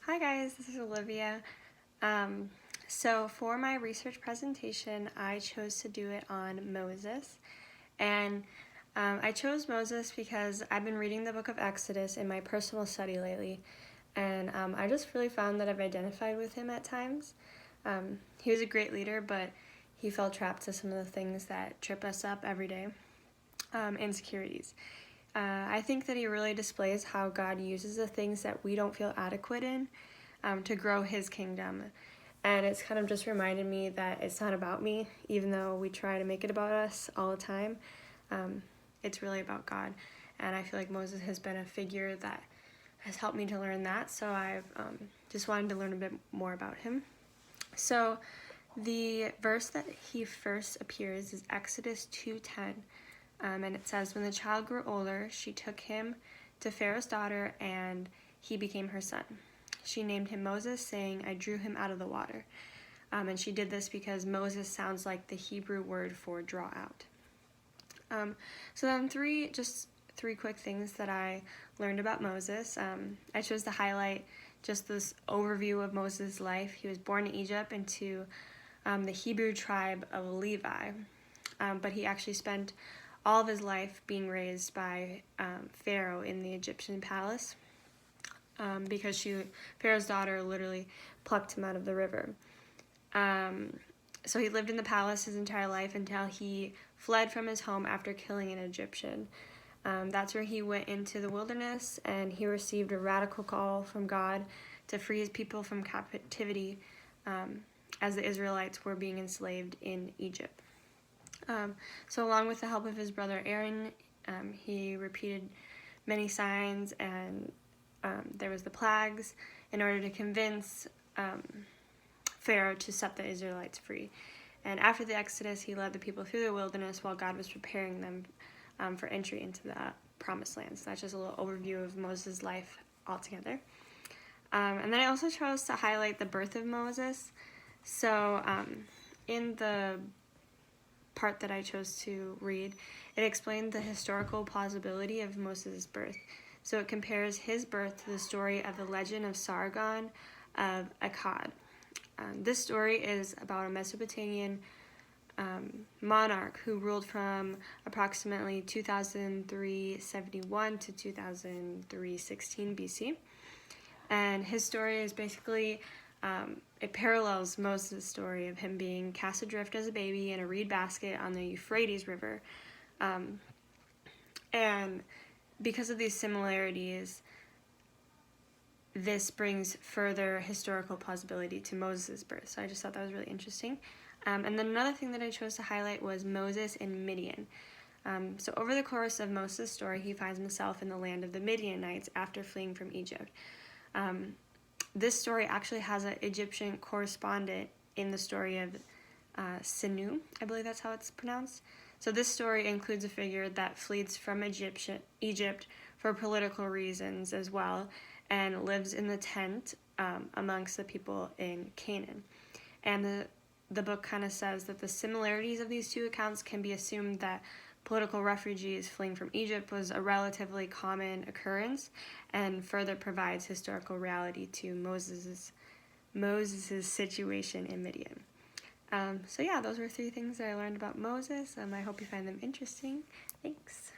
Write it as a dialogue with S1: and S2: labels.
S1: Hi guys, this is Olivia. So for my research presentation, I chose to do it on Moses. And I chose Moses because I've been reading the book of Exodus in my personal study lately. And I just really found that I've identified with him at times. He was a great leader, but he fell trapped to some of the things that trip us up every day. Insecurities. I think that he really displays how God uses the things that we don't feel adequate in to grow his kingdom. And it's kind of just reminded me that it's not about me, even though we try to make it about us all the time. It's really about God. And I feel like Moses has been a figure that has helped me to learn that. So I've just wanted to learn a bit more about him. So the verse that he first appears is Exodus 2:10. And it says, "When the child grew older, she took him to Pharaoh's daughter, and he became her son. She named him Moses, saying, 'I drew him out of the water.'" And she did this because Moses sounds like the Hebrew word for draw out. So then three quick things that I learned about Moses. I chose to highlight just this overview of Moses' life. He was born in Egypt into the Hebrew tribe of Levi, but he actually spent all of his life being raised by Pharaoh in the Egyptian palace because Pharaoh's daughter literally plucked him out of the river. So he lived in the palace his entire life until he fled from his home after killing an Egyptian. That's where he went into the wilderness, and he received a radical call from God to free his people from captivity as the Israelites were being enslaved in Egypt. So along with the help of his brother Aaron, he repeated many signs, and there was the plagues in order to convince Pharaoh to set the Israelites free. And after the Exodus, he led the people through the wilderness while God was preparing them for entry into the promised land. So that's just a little overview of Moses' life altogether. And then I also chose to highlight the birth of Moses. So in the part that I chose to read, it explained the historical plausibility of Moses' birth. So it compares his birth to the story of the legend of Sargon of Akkad. This story is about a Mesopotamian monarch who ruled from approximately 2371 to 2316 BC. And his story is basically it parallels Moses' story of him being cast adrift as a baby in a reed basket on the Euphrates River. And because of these similarities, this brings further historical plausibility to Moses' birth. So I just thought that was really interesting. And then another thing that I chose to highlight was Moses in Midian. So over the course of Moses' story, he finds himself in the land of the Midianites after fleeing from Egypt. This story actually has an Egyptian correspondent in the story of Sinu, I believe that's how it's pronounced. So this story includes a figure that flees from Egypt for political reasons as well, and lives in the tent amongst the people in Canaan. And the book kind of says that the similarities of these two accounts can be assumed that political refugees fleeing from Egypt was a relatively common occurrence, and further provides historical reality to Moses' situation in Midian. So yeah, those were three things that I learned about Moses. I hope you find them interesting. Thanks.